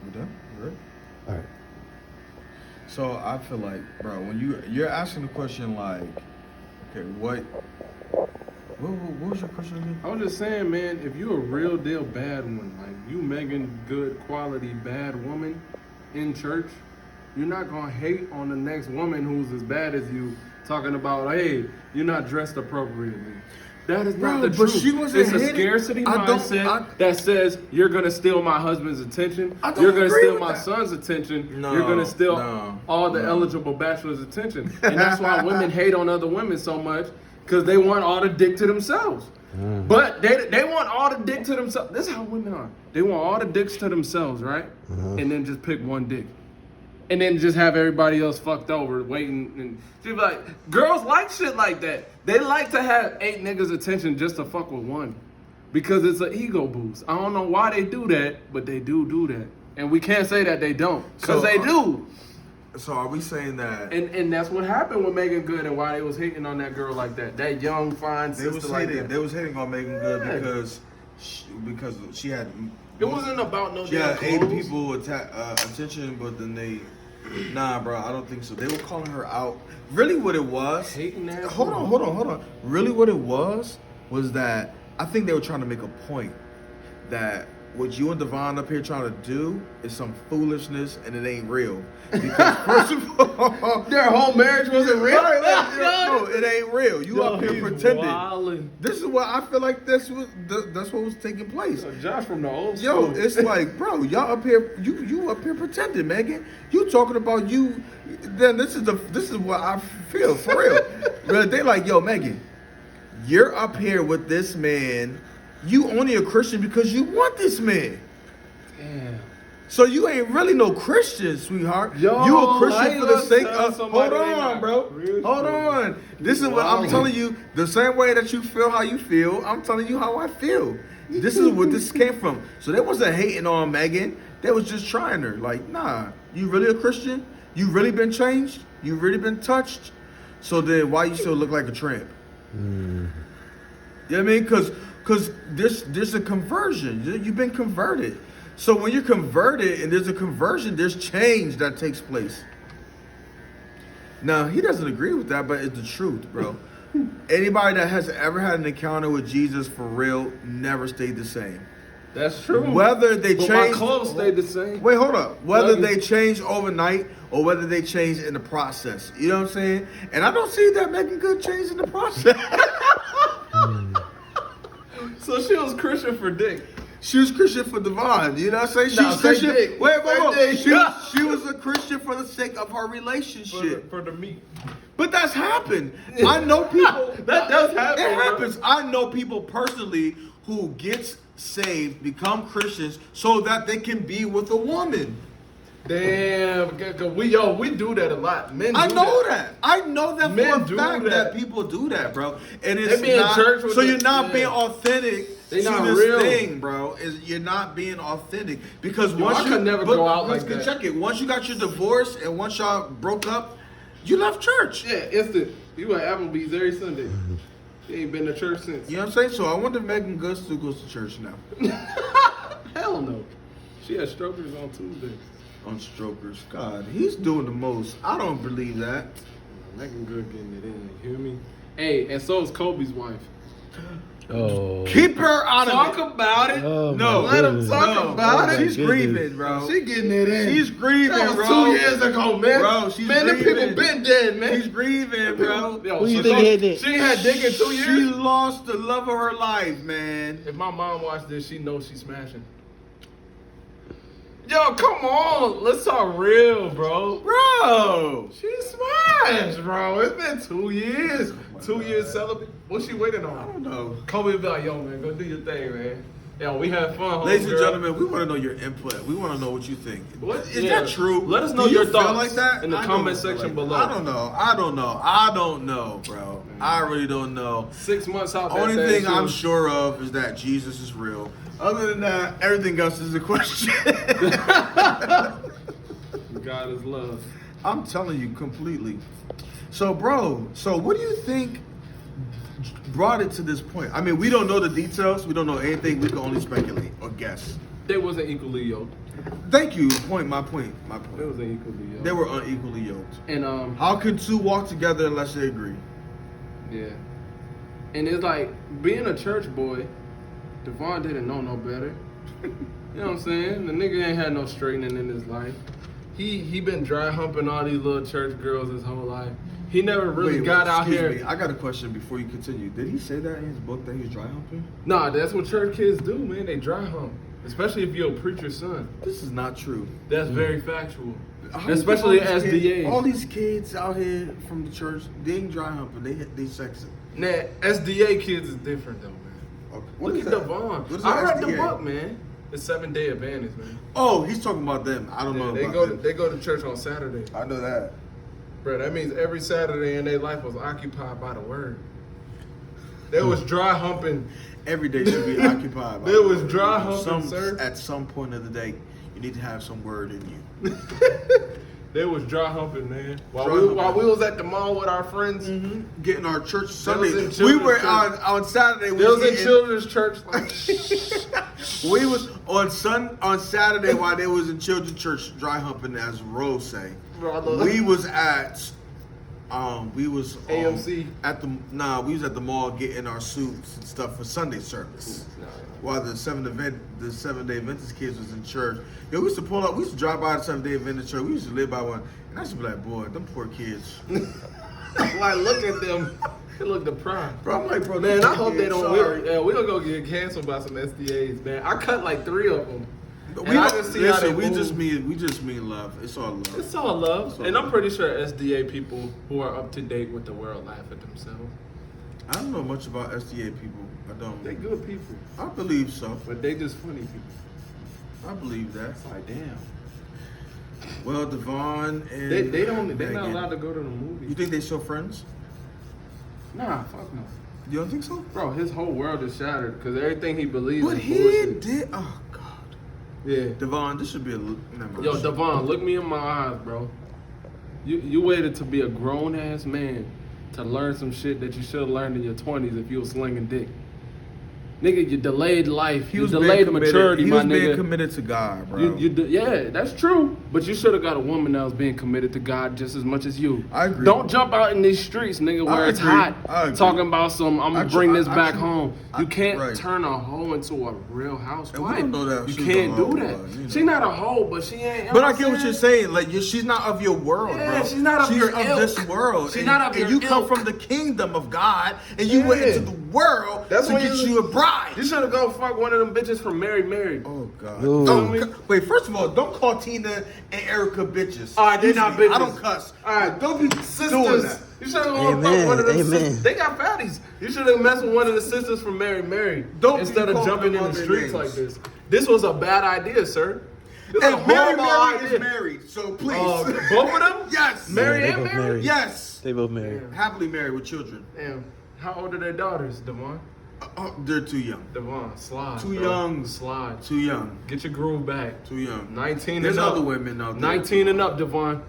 You done? You ready? All right. So I feel like, bro, when you're asking the question like, okay, what was your question again? I was just saying, man, if you a real deal bad one, like you Megan good quality bad woman in church, you're not gonna hate on the next woman who's as bad as you, talking about, hey, you're not dressed appropriately. That is not the but truth. she wasn't It's a hating. scarcity mindset that says you're gonna steal my husband's attention. I don't You're gonna agree steal with my that. son's attention. No, you're gonna steal no, all the no. eligible bachelor's attention, and that's why women hate on other women so much, because they want all the dick to themselves. But they want all the dick to themselves. This is how women are. They want all the dicks to themselves, right? And then just pick one dick. And then just have everybody else fucked over waiting. And she be like, girls like shit like that. They like to have 8 niggas' attention just to fuck with one. Because it's an ego boost. I don't know why they do that, but they do that. And we can't say that they don't. Because they do. So are we saying that And that's what happened with Megan Good and why they was hating on that girl like that. That young, fine they sister was like hating? that. They was hating on Megan Good Yeah. because she had. It wasn't about no She had damn 8 clothes. people attention, but then they. Nah, bro, I don't think so. They were calling her out. Really, what it was? Hating that. Hold on. Really, what it was that I think they were trying to make a point that what you and Devon up here trying to do is some foolishness and it ain't real. Because first of all, Their whole marriage wasn't real. Right, no, it ain't real. You up here pretending. Wildin'. This is what I feel like. That's what was taking place. Josh from the old school. Yo, it's like, bro, y'all up here, you up here pretending, Megan. You talking about you? Then this is what I feel for real. But they like, yo, Megan, you're up here with this man. You only a Christian because you want this man. Damn. So you ain't really no Christian, sweetheart. Yo, you a I Christian ain't for the gonna sake tell of. Hold somebody they on, not bro. Christian. Hold on. This is what I'm telling you. The same way that you feel how you feel, I'm telling you how I feel. This is where this came from. So they wasn't hating on Megan. They was just trying her. Like, nah, you really a Christian? You really been changed? You really been touched? So then why you still look like a tramp? You know what I mean? Because there's a conversion. You've been converted. So when you're converted and there's a conversion, there's change that takes place. Now, he doesn't agree with that, but it's the truth, bro. Anybody that has ever had an encounter with Jesus for real never stayed the same. That's true. Whether they but change, my clothes stayed the same. Wait, hold up. Whether Nuggets. they change overnight or whether they change in the process. You know what I'm saying? And I don't see that making good change in the process. So she was Christian for dick. She was Christian for Devon. You know what I'm saying? She Nah, was say Christian. dick. Wait. Say dick. She was a Christian for the sake of her relationship. For the meat. But that's happened. I know people. That does happen, It bro. happens. I know people personally who gets saved, become Christians, so that they can be with a woman. Damn, we do that a lot. Men. I do know that. I know that Men for do a fact that. that people do that, bro. And it's They be in not, church with so the- you're not yeah. being authentic They to not this real. thing, bro. You're not being authentic because Yo, once I you could never go out like that. Check it. Once you got your divorce and once y'all broke up, you left church. Yeah, instant. You at Applebee's every Sunday. You ain't been to church since. You know what I'm saying? So I wonder if Megan Good still goes to church now. Hell no. She had strokers on Tuesday. On strokers, God, he's doing the most. I don't believe that. Megan Good getting it in. You hear me? Hey, and so is Kobe's wife. Oh. Keep her out Talk of it. about it. Oh, No, my let him goodness. talk No, about it. She's goodness. grieving, bro. She getting it in. She's grieving, That was bro. 2 years ago, man. Bro, she's man, them grieving. people been dead, man. She's grieving, bro. Yo, Who you so think had that? She ain't had dick in 2 She years. lost the love of her life, man. If my mom watched this, she knows she's smashing. Yo, come on. Let's talk real, bro. Bro. She smashed, bro. It's been 2 years. 2 years celebrating. What's she waiting on? I don't know. Kobe be like, yo, man, go do your thing, man. Yo, we had fun, Ladies and homegirl. gentlemen, we want to know your input. We want to know what you think. What? Is Yeah. that true? Let us know Do you your feel thoughts like that? in the I comment don't feel section like below. that. I don't know, bro. I really don't know. 6 months out. Only that thing thing, I'm too. sure of is that Jesus is real. Other than that, everything else is a question. God is love. I'm telling you completely. So, bro, what do you think brought it to this point? I mean, we don't know the details. We don't know anything. We can only speculate or guess. They wasn't equally yoked. Thank you. My point. They wasn't equally yoked. They were unequally yoked. And How can two walk together unless they agree? yeah. And it's like being a church boy. Devon didn't know no better. You know what I'm saying? The nigga ain't had no straightening in his life. He been dry humping all these little church girls his whole life. He never really got out here. Me. I got a question before you continue. Did he say that in his book that he was dry humping? Nah, that's what church kids do, man. They dry hump. Especially if you're a preacher's son. This is not true. That's very factual. How Especially all these SDA. kids- all these kids out here from the church, they ain't dry humping. They sexing. Nah, SDA kids is different though, man. Okay. Look at Devon. What is I read SDA? the book, man. The 7-Day Adventist, man. Oh, he's talking about them. I don't know They about go them. they go to church on Saturday. I know that. Bro, that means every Saturday in their life was occupied by the word. They was dry humping. Every day should be occupied. by There the was word. dry humping, sir. At some point of the day, you need to have some word in you. They was dry humping, man. While Dry we humping. was at the mall with our friends, Getting our church in Sunday. children's We were church. on Saturday. they was in getting- children's church. Like, We was on Saturday while they was in children's church dry humping, as Rose say. Bro, I love We was at AMC. we was at the mall getting our suits and stuff for Sunday service. While the 7-Day Adventist kids was in church. Yo, we used to pull up, we used to drive by the 7-Day Adventist church. We used to live by one. And I used to be like, boy, them poor kids. like, look at them. They look deprived. Bro, I'm like, bro, Man, them I hope they kids, don't. sorry. We don't go get canceled by some SDAs, man. I cut like 3 of them. We And I don't- just see how they listen, move. we just mean love. It's all love. It's all love, It's all and I'm love. pretty sure SDA people who are up to date with the world laugh at themselves. I don't know much about SDA people. I don't. They good people, I believe so. but they just funny people. I believe that. It's like, damn. Well, Devon and They're not Megan, allowed to go to the movies. You think they still friends? Nah, fuck no. You don't think so? Bro, his whole world is shattered because everything he believes But is he bullshit. did. Oh God, Yeah. Devon, this should be a. Never Yo, mind. Devon, look me in my eyes, bro. You waited to be a grown ass man to learn some shit that you should have learned in your 20s if you was slinging dick. Nigga, you delayed life. You delayed maturity, He my was being nigga. committed to God, bro. Yeah, that's true. But you should have got a woman that was being committed to God just as much as you. I agree. Don't jump out in these streets, nigga, where I it's agree. hot, I agree. talking about some, I'm gonna bring this back Actually, home. You can't right. turn a hoe into a real housewife. And we don't know that you she's can't a do hoe, that. but, you know. She's not a hoe, but she ain't. But I get what you're saying. Like, she's not of your world, Yeah, bro. she's not of your ilk. this world. She's not of and your you come ilk. from the kingdom of God, and you went Yeah. into the world That's to when get you- you a bride. You should have go fuck one of them bitches from Married. Oh God! Ooh. Wait, first of all, don't call Tina and Erica bitches. All right, they Excuse not me, bitches. I don't cuss. All right, Don't be doing Sisters, that. you should have gone fuck Amen, one of them amen. sisters. They got fatties. You should have messed with one of the sisters from Married. Don't be instead of calling jumping them in out the their streets names. like this. This was a bad idea, sir. This was a And Mary horrible idea. is married, so please. Both of them? Yes. Mary Yeah, they and both Mary? married. Yes. They both married. Damn. Happily married with children. Damn. How old are their daughters, Devon? They're too young. Devon, slide. Too bro. young. Slide. Too young. Get your groove back. Too young. 19 There's and up. other women out there. 19 and up, Devon.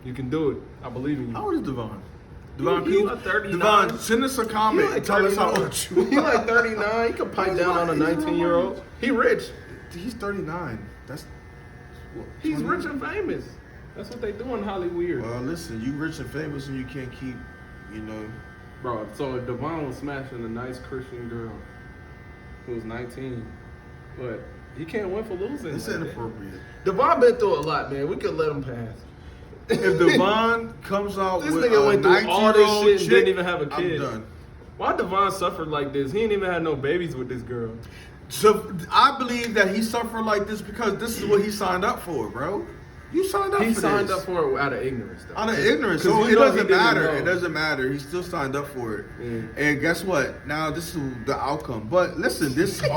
You can do it. I believe in you. How old is Devon? Devon, He like 39. Devon, send us a comment and tell us how old you He are. like 39. He could pipe down on a 19-year-old. He rich. He's 39. That's. What, He's 20? rich and famous. That's what they do in Hollywood. Well, listen, you rich and famous and you can't keep, you know. Bro, so if Devon was smashing a nice Christian girl who was 19, but he can't win for losing. It's like that. inappropriate. Devon been through a lot, man. We could let him pass. If Devon comes out This with nigga a went through all this 19-year-old shit and chick, didn't even have a kid. I'm done. Why Devon suffered like this? He ain't even had no babies with this girl. So I believe that he suffered like this because this is what he signed up for, bro. You signed up He for signed this. up for it out of ignorance, though. Out of ignorance, 'Cause so we it know he doesn't didn't matter. know. It doesn't matter. He still signed up for it. Yeah. And guess what? Now this is the outcome. But listen, this. Yo,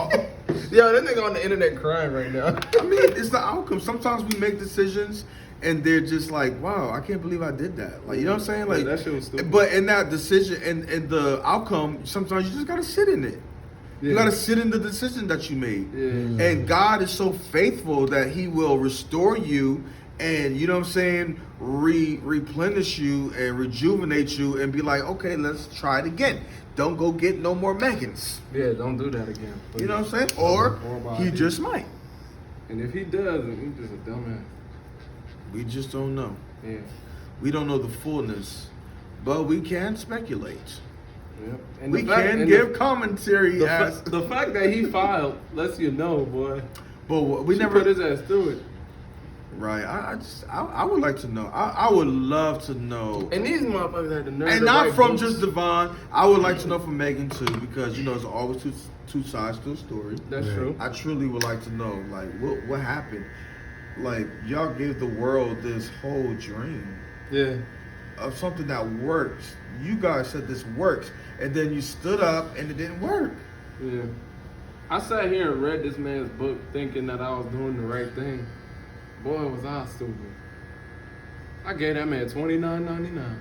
that nigga on the internet crying right now. I mean, it's the outcome. Sometimes we make decisions, and they're just like, "Wow, I can't believe I did that." Like, you know what I'm saying? Like, Yeah, that shit was stupid. But in that decision and the outcome, sometimes you just gotta sit in it. You Yeah. gotta sit in the decision that you made. Yeah. And God is so faithful that He will restore you, and you know what I'm saying, replenish you and rejuvenate you, and be like, okay, let's try it again. Don't go get no more Megans. Yeah, don't do that again. You know what I'm saying? Or Horrible He idea. just might. And if he doesn't, he's just a dumbass. We just don't know. Yeah. We don't know the fullness, but we can speculate. Yep. And We the fact- can and give commentary. the fact that he filed lets you know, boy. But we She never put his ass through it. Right. I would like to know. I would love to know. And these motherfuckers had the nerve. And to not write from books. just Devon. I would like to know from Megan too, because there's always two sides to a story. That's true. I truly would like to know, like, what happened. Like, y'all gave the world this whole dream Yeah. of something that works. You guys said this works, and then you stood up and it didn't work. Yeah. I sat here and read this man's book thinking that I was doing the right thing. Boy, was I stupid. I gave that man $29.99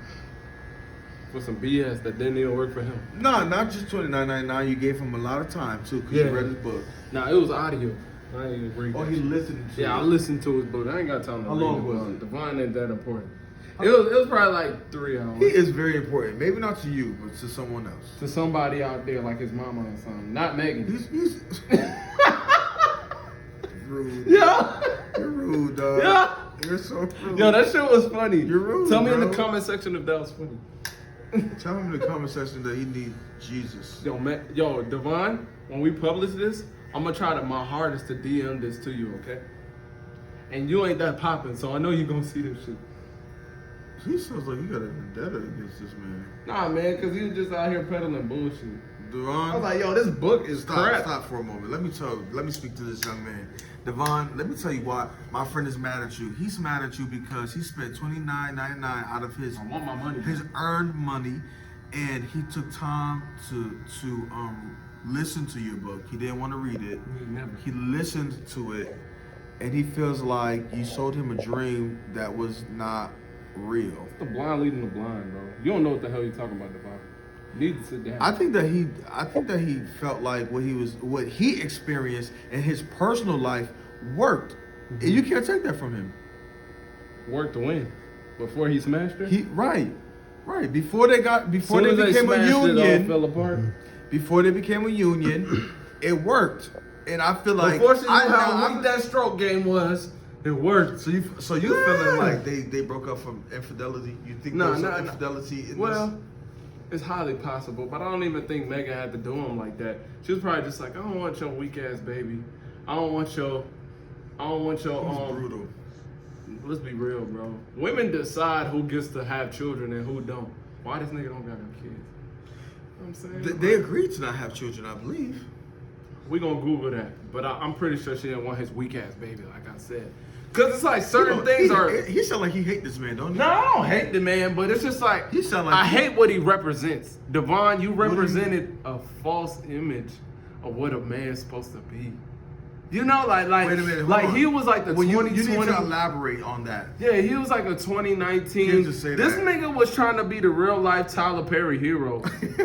for some BS that didn't even work for him. No, not just $29.99. You gave him a lot of time too, because Yeah. you read his book. Nah, it was audio. I ain't even read Oh, that he shit. listened to Yeah, I it. listened to his book. I ain't got time to How read long it. was it? Devon ain't that important. It was probably like 3 hours. He is very important. Maybe not to you, but to someone else. To somebody out there like his mama or something. Not Megan. He's rude. Yeah. You're rude, dog. Yeah. You're so rude. Yo, that shit was funny. You're rude, Tell me in bro. the comment section if that was funny. Tell him in the comment section that he needs Jesus. Yo, Devon, when we publish this, I'm gonna try my hardest to DM this to you, okay? And you ain't that popping, so I know you gonna see this shit. He sounds like you got a vendetta against this man. Nah, man, cause he was just out here peddling bullshit. Devon, I was like, yo, this book is crap. Stop for a moment. Let me speak to this young man. Devon, let me tell you why my friend is mad at you. He's mad at you because he spent $29.99 out of his I want my money. his earned money, and he took time to listen to your book. He didn't want to read it. Never. He listened to it, and he feels like you sold him a dream that was not real. The blind leading the blind, bro. You don't know what the hell you're talking about, Devon. You need to sit down. I think that he felt like what he experienced in his personal life worked, and you can't take that from him. Worked to win. Before he smashed her? Right. Before they Soon as became a smashed it, all union, fell apart. before they became a union, it worked, and I feel like Before she knew how I'm- weak that stroke game was, it worked. So you feeling like they broke up from infidelity? You think No, there's some no. infidelity in Well, this? it's highly possible, but I don't even think Megan had to do him like that. She was probably just like, I don't want your weak ass baby. I don't want your He's brutal. Let's be real, bro. Women decide who gets to have children and who don't. Why this nigga don't got no kids? You know what I'm saying? They agreed to not have children, I believe. We gonna Google that, but I'm pretty sure she didn't want his weak ass baby, like I said. Cause it's like certain things are. He sound like he hate this man, don't he? No, I don't hate the man, but it's just like He sound like I hate what he represents. Devon, you represented a false image of what a man's supposed to be. You know, like Wait a minute, hold like on. he was like the Well, you need 2020. to elaborate on that. Yeah, he was like a 2019. Can't just say This that. nigga was trying to be the real life Tyler Perry hero.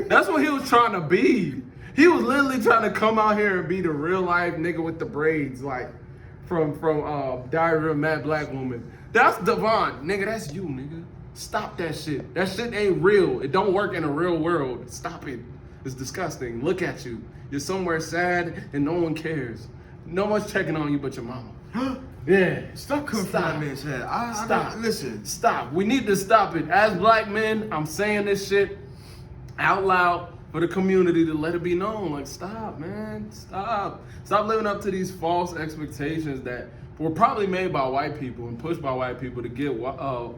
That's what he was trying to be. He was literally trying to come out here and be the real life nigga with the braids, like from Diary of a Mad Black Woman. That's Devon, nigga. That's you, nigga. Stop that shit. That shit ain't real. It don't work in a real world. Stop it. It's disgusting. Look at you. You're somewhere sad and no one cares. No one's checking on you but your mama. Yeah. Stop coming from that man's head. Stop. Listen. Stop. We need to stop it. As black men, I'm saying this shit out loud for the community to let it be known. Like, stop, man. Stop. Stop living up to these false expectations that were probably made by white people and pushed by white people to get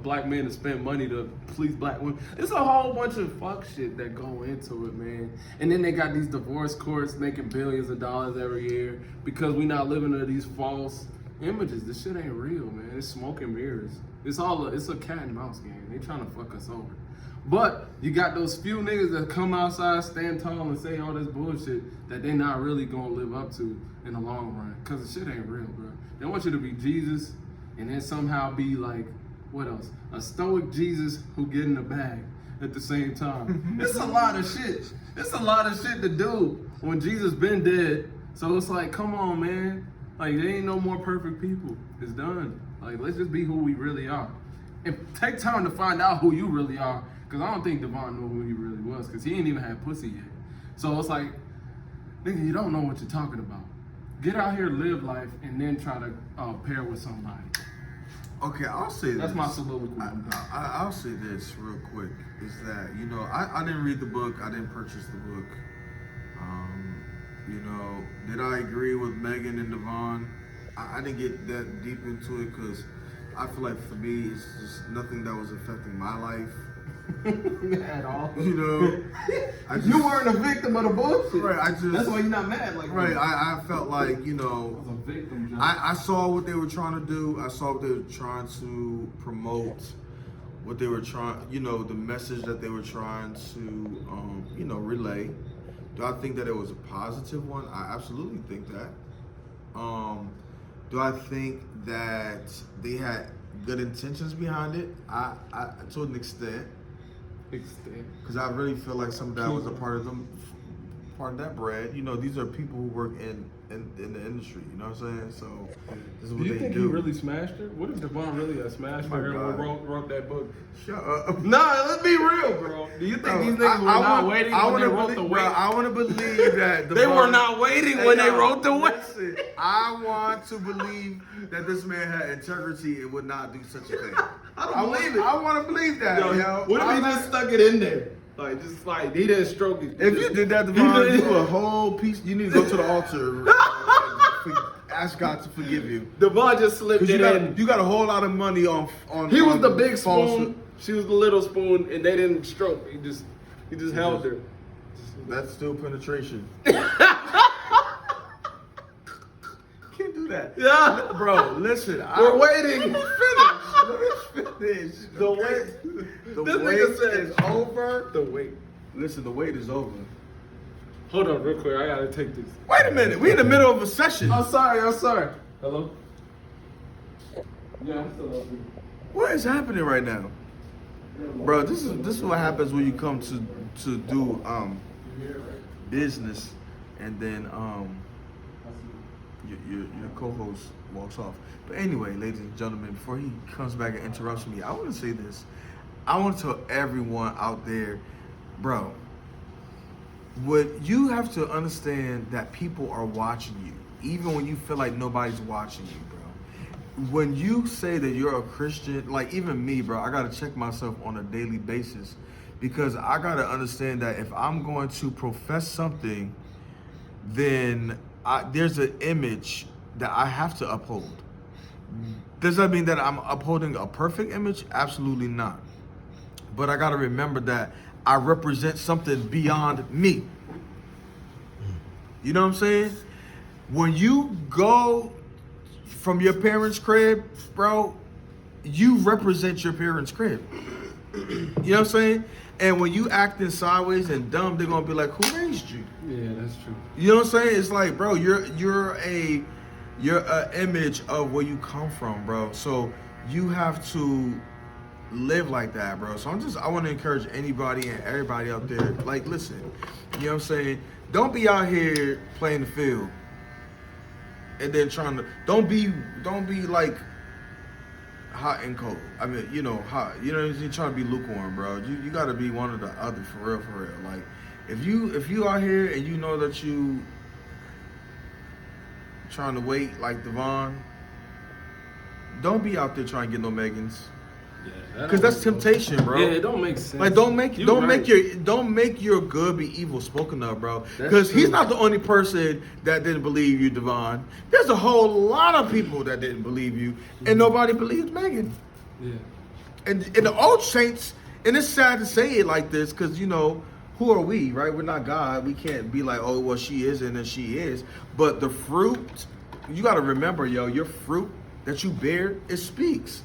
black men to spend money to please black women. It's a whole bunch of fuck shit that go into it, man. And then they got these divorce courts making billions of dollars every year because we not living under these false images. This shit ain't real, man. It's smoke and mirrors. It's a cat and mouse game. They trying to fuck us over. But you got those few niggas that come outside, stand tall, and say all this bullshit that they not really gonna live up to in the long run. Cause the shit ain't real, bro. They want you to be Jesus and then somehow be like, what else? A stoic Jesus who get in the bag at the same time. It's a lot of shit. It's a lot of shit to do when Jesus been dead. So it's like, come on, man. Like, there ain't no more perfect people. It's done. Like, let's just be who we really are. And take time to find out who you really are. Because I don't think Devon knew who he really was. Because he ain't even had pussy yet. So it's like, nigga, you don't know what you're talking about. Get out here, live life, and then try to pair with somebody. Okay, I'll say this. That's my soliloquy. I'll say this real quick. Is that, you know, I didn't read the book. I didn't purchase the book. You know, did I agree with Megan and Devon? I didn't get that deep into it because I feel like for me, it's just nothing that was affecting my life. At all. You know, You weren't a victim of the bullshit. Right, That's why you're not mad. Like right, I felt like, you know, I was a victim, John. I saw what they were trying to do. I saw what they were trying to promote, what they were trying, you know, the message that they were trying to, you know, relay. Do I think that it was a positive one? I absolutely think that. Do I think that they had good intentions behind it? I to an extent. Because I really feel like some of that was a part of that bread. You know, these are people who work in the industry. You know what I'm saying? So this is what do you they think do. he really smashed her? What if Devon really smashed My her and God. wrote that book? Shut up. Nah, let's be real, bro. Do you think these niggas were not waiting when they wrote the bro, weight? I want to believe that They were not waiting when they wrote the weight. Listen, I want to believe that this man had integrity and would not do such a thing. I don't believe it. I want to believe that, yo. What if he just stuck it in there? Like, just like, he didn't stroke it. If you did that, Devon, you do a whole piece. You need to go to the altar and ask God to forgive you. Devon just slipped it in. You got a whole lot of money on. He was on the big false- spoon. She was the little spoon, and they didn't stroke. He just held her. That's still penetration. Can't do that. Yeah, Bro, listen. we're waiting. Let me finish. The okay? wait. The This wait nigga said is over. The wait. Listen, the wait is over. Hold on, real quick. I gotta take this. Wait a minute. We in the middle of a session. I'm sorry. Hello. Yeah, I'm still up here. What is happening right now, bro? This is what happens when you come to do business, and then your co-host walks off. But anyway, ladies and gentlemen, before he comes back and interrupts me, I want to say this. I want to tell everyone out there, bro, what you have to understand that people are watching you, even when you feel like nobody's watching you, bro. When you say that you're a Christian, like even me, bro, I got to check myself on a daily basis because I got to understand that if I'm going to profess something, then there's an image that I have to uphold. Does that mean that I'm upholding a perfect image? Absolutely not. But I got to remember that I represent something beyond me. You know what I'm saying? When you go from your parents' crib, bro, you represent your parents' crib. You know what I'm saying? And when you acting sideways and dumb, they're gonna be like, "Who raised you?" Yeah, that's true. You know what I'm saying? It's like, bro, you're a image of where you come from, bro. So you have to live like that, bro. So I want to encourage anybody and everybody out there, like, listen, you know what I'm saying? Don't be out here playing the field and then don't be like hot and cold. I mean, you know, hot. You know, you're trying to be lukewarm, bro. You got to be one or the other, for real. Like, if you out here and you know that you trying to wait like Devon, don't be out there trying to get no Megans. Yeah, Because that's temptation, bro. Yeah, it don't make sense. Like, don't make your good be evil spoken of, bro. Because he's not the only person that didn't believe you, Devon. There's a whole lot of people that didn't believe you, and nobody believed Megan. Yeah. And the old saints, and it's sad to say it like this, because, you know, who are we, right? We're not God. We can't be like, oh, well, she is, and then she is. But the fruit, you got to remember, yo, your fruit that you bear, it speaks.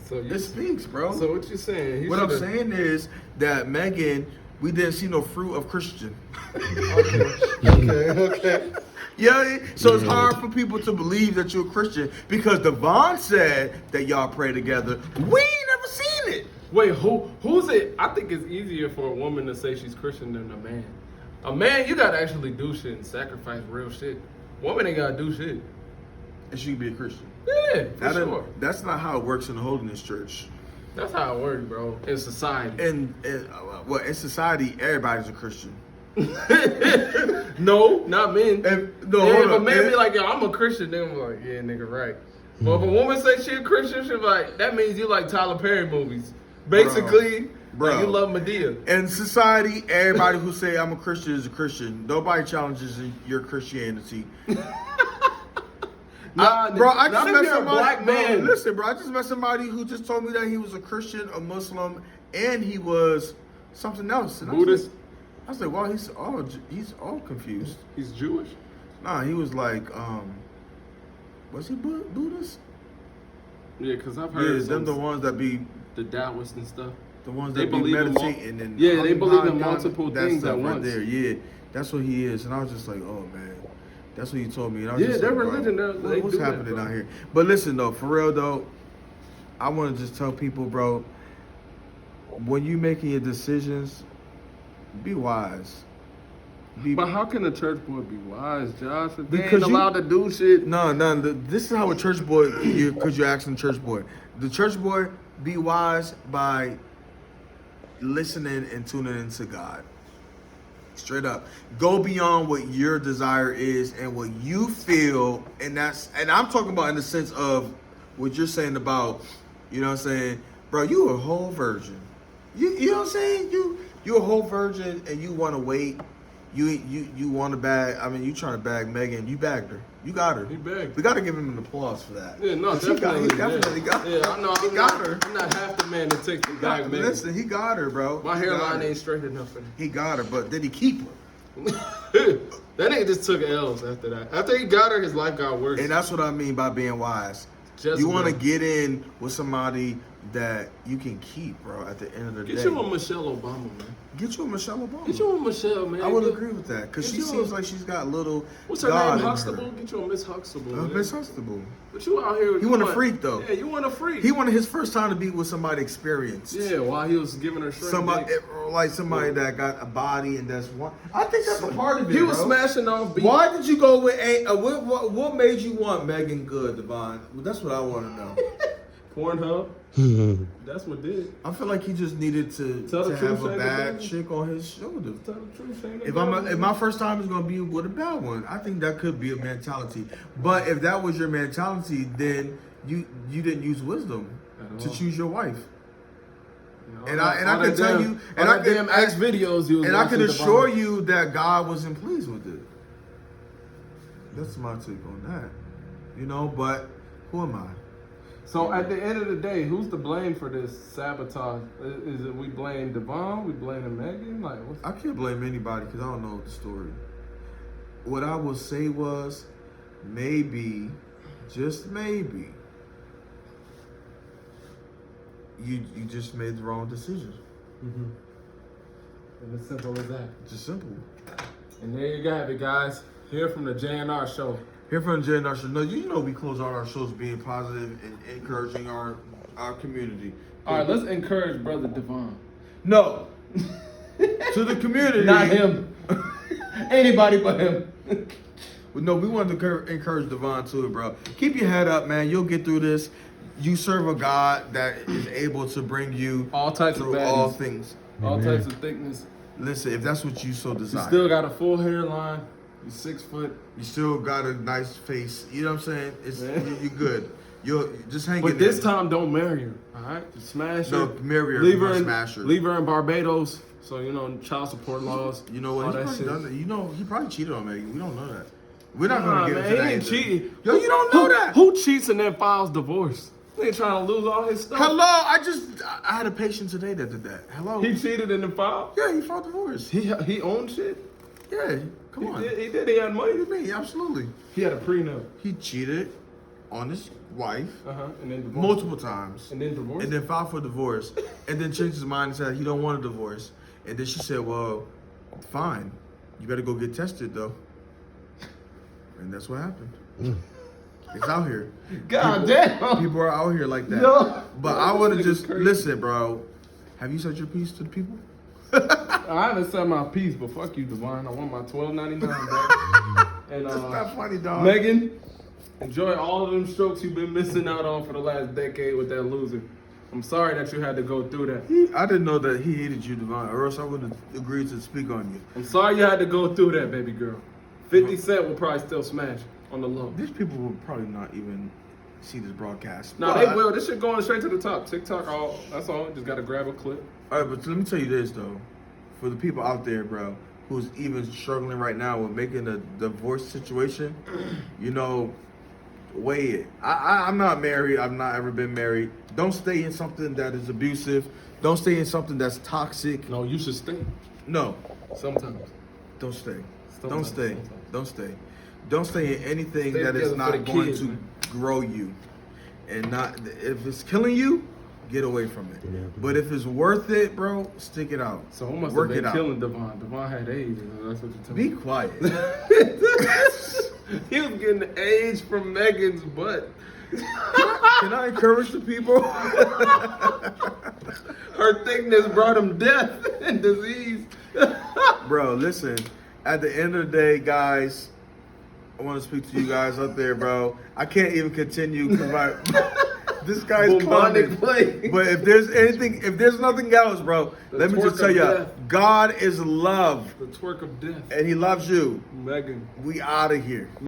So It speaks, bro. So what you saying? What I'm saying is that Megan, we didn't see no fruit of Christian. Okay. Yeah, so it's hard for people to believe that you're a Christian because Devon said that y'all pray together. We ain't never seen it. Wait, who's it? I think it's easier for a woman to say she's Christian than a man. A man, you gotta actually do shit and sacrifice real shit. Woman ain't gotta do shit. And she can be a Christian. Yeah, for sure. That's not how it works in the Holiness Church. That's how it works, bro. In society. In society, everybody's a Christian. No, not men. No, Yeah, hold if a up. man be like, yo, I'm a Christian, then I'm like, yeah, nigga, right. But if a woman say she a Christian, she like, that means you like Tyler Perry movies. Basically, Bro. like you love Medea. In society, everybody who say I'm a Christian is a Christian. Nobody challenges your Christianity. Nah, I just met you're a somebody. black man. Bro, listen, bro, I just met somebody who just told me that he was a Christian, a Muslim, and he was something else. And Buddhist. I was like, wow, he's all confused. He's Jewish. Nah, he was like, was he Buddhist? Yeah, because I've heard them the ones that be the Taoists and stuff. the ones They that be believe in meditating and yeah, they believe in that multiple things stuff at right once. there. Yeah, that's what he is. And I was just like, oh man, that's what he told me. And I was Yeah, just their like, religion, bro, they what's do that, happening bro. out here? But listen though, for real though, I want to just tell people, bro, when you making your decisions, be wise. But how can a church boy be wise, Josh? If they Because ain't allowed to do shit. No. This is how a church boy, because you're asking church boy. The church boy be wise by listening and tuning into God. Straight up. Go beyond what your desire is and what you feel. And I'm talking about in the sense of what you're saying about, you know what I'm saying? Bro, you a whole virgin. You know what I'm saying? You a whole virgin and you want to wait. You want to bag. I mean, you trying to bag Megan. You bagged her. You got her. He begged. We got to give him an applause for that. Yeah, no, 'Cause definitely. He definitely got her. Yeah, I know. He I'm got not, her. I'm not half the man that takes the back, man. Listen, he got her, bro. My He got hairline her. ain't straight enough for He got her, but did he keep her? that. That nigga just took L's after that. After he got her, his life got worse. And that's what I mean by being wise. Jezebel. You want to get in with somebody that you can keep, bro. At the end of the day, Get you a Michelle Obama, man. Get you a Michelle Obama. Get you a Michelle, man. I would Get- agree with that because get she you seems a- like she's got little. What's her God name? in her. Huxtable? Get you a Miss Huxtable. man. Miss Huxtable. But you out here. He you want a freak though. Yeah, you want a freak. He wanted his first time to be with somebody experienced. Yeah, while he was giving her shrimp. Somebody dick. like somebody that got a body and that's one. I think that's a part of it. He was bro. smashing off beat. Why did you go with what made you want Megan Good, Devon? Well, that's what I want to know. Pornhub. That's what did. I feel like he just needed to Tell the have truth, a Shane bad Devon. chick on his shoulder. Tell the truth, ain't If my first time is gonna be with a bad one, I think that could be a mentality. But if that was your mentality, then you didn't use wisdom At to all. choose your wife. You And know, I all can that tell damn- you, all and I that can damn X videos you was and I can watching assure Devon. you that God wasn't pleased with it. That's my take on that. You know, but who am I? So at the end of the day, who's to blame for this sabotage? Is it we blame Devon? We blame Megan? Like, what's I can't blame anybody because I don't know the story. What I will say was, maybe, just maybe, you just made the wrong decision. and as simple as that? Just simple. And there you have it, guys. Here from the JNR show. Here from Jay and our show. No, you know we close all our shows being positive and encouraging our community. All right, let's encourage Brother Devon. No. To the community. Not him. Anybody but him. Well, no, we want to encourage Devon too, bro. Keep your head up, man. You'll get through this. You serve a God that is able to bring you All types of through baddies. all things. All types of thickness. Listen, if that's what you so You desire. still got a full hairline. You're 6 foot. You still got a nice face. You know what I'm saying? It's you're good. You'll just hang in But there. this time, don't marry her. All right, just smash her. No, marry her. Leave not her in, smash her. Leave her in Barbados. So you know, child support laws. You know what? all He that probably shit. done that. You know, he probably cheated on Megan. We don't know that. We're not Nah, gonna get man, into that. he ain't either. cheating. Yo, you don't know that. Who cheats and then files divorce? He ain't trying to lose all his stuff. Hello, I had a patient today that did that. Hello. He cheated and then filed. Yeah, he filed divorce. He owned shit. Yeah, come on. He did. He had money. What do you mean? Absolutely. He had a prenup. He cheated on his wife And then divorced. multiple times. And then divorced. And then filed for divorce. And then changed his mind and said he don't want a divorce. And then she said, well, fine. You better go get tested though. And that's what happened. It's out here. God damn. People are out here like that. Yo. But Bro, I this want to nigga's just crazy. listen, bro. Have you said your piece to the people? I haven't said my piece, but fuck you, Devon. I want my $12.99, bro. And That's not funny, dog. Megan, enjoy all of them strokes you've been missing out on for the last decade with that loser. I'm sorry that you had to go through that. I didn't know that he hated you, Devon, or else I wouldn't have agreed to speak on you. I'm sorry you had to go through that, baby girl. 50 Cent will probably still smash on the low. These people will probably not even see this broadcast. No, they will. This shit going straight to the top. TikTok, that's all. Just gotta grab a clip. All right, but let me tell you this though, for the people out there, bro, who's even struggling right now with making a divorce situation, you know, weigh it. I'm not married. I've not ever been married. Don't stay in something that is abusive. Don't stay in something that's toxic. No, you should stay. No, Sometimes. don't stay. Sometimes, Don't stay. sometimes. Don't stay. Don't stay in anything Stay that is together for not the going kids, to man. grow you, and not if it's killing you, get away from it. Yeah. But if it's worth it, bro, stick it out. So who must Work have it been out. killing Devon? Devon had AIDS. That's what you're telling Be me. quiet. He was getting AIDS from Megan's butt. Can I encourage the people? Her thickness brought him death and disease. Bro, listen. At the end of the day, guys, I want to speak to you guys up there, bro. I can't even continue because this guy's Bubonic coming. plague. But if there's nothing else, bro, The let me twerk just tell of you, death. God is love, The twerk of death. and He loves you. Megan. We out of here.